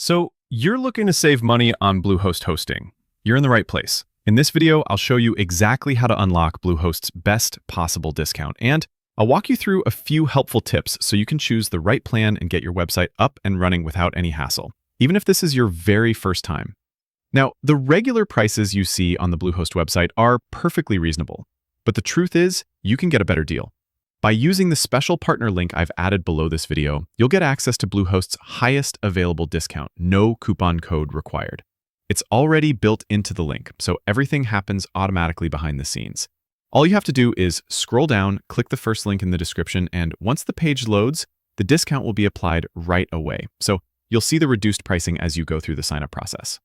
So you're looking to save money on Bluehost hosting. You're in the right place. In this video, I'll show you exactly how to unlock Bluehost's best possible discount, and I'll walk you through a few helpful tips so you can choose the right plan and get your website up and running without any hassle, even if this is your very first time. Now, the regular prices you see on the Bluehost website are perfectly reasonable, but the truth is, you can get a better deal. By using the special partner link I've added below this video, you'll get access to Bluehost's highest available discount, no coupon code required. It's already built into the link, so everything happens automatically behind the scenes. All you have to do is scroll down, click the first link in the description, and once the page loads, the discount will be applied right away. So you'll see the reduced pricing as you go through the sign-up process.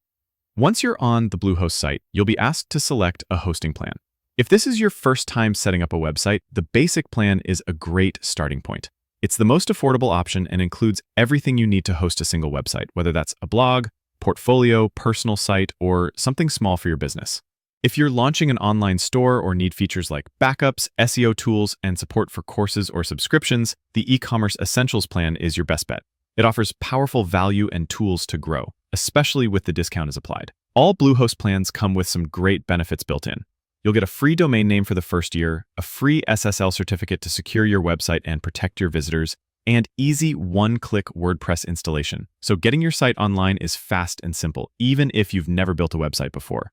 Once you're on the Bluehost site, you'll be asked to select a hosting plan. If this is your first time setting up a website, the basic plan is a great starting point. It's the most affordable option and includes everything you need to host a single website, whether that's a blog, portfolio, personal site, or something small for your business. If you're launching an online store or need features like backups, SEO tools, and support for courses or subscriptions, the e-commerce essentials plan is your best bet. It offers powerful value and tools to grow, especially with the discount is applied. All Bluehost plans come with some great benefits built in. You'll get a free domain name for the first year, a free SSL certificate to secure your website and protect your visitors, and easy one-click WordPress installation. So getting your site online is fast and simple, even if you've never built a website before.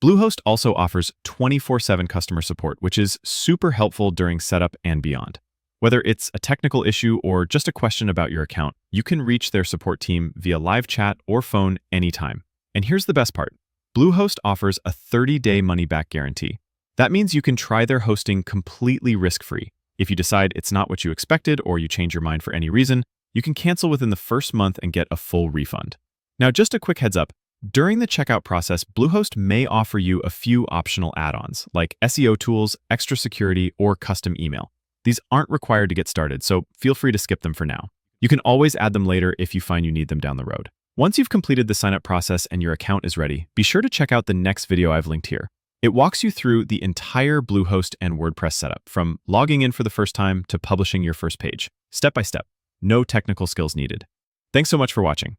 Bluehost also offers 24/7 customer support, which is super helpful during setup and beyond. Whether it's a technical issue or just a question about your account, you can reach their support team via live chat or phone anytime. And here's the best part. Bluehost offers a 30-day money-back guarantee. That means you can try their hosting completely risk-free. If you decide it's not what you expected or you change your mind for any reason, you can cancel within the first month and get a full refund. Now, just a quick heads up, during the checkout process, Bluehost may offer you a few optional add-ons, like SEO tools, extra security, or custom email. These aren't required to get started, so feel free to skip them for now. You can always add them later if you find you need them down the road. Once you've completed the sign-up process and your account is ready, be sure to check out the next video I've linked here. It walks you through the entire Bluehost and WordPress setup, from logging in for the first time to publishing your first page, step by step. No technical skills needed. Thanks so much for watching.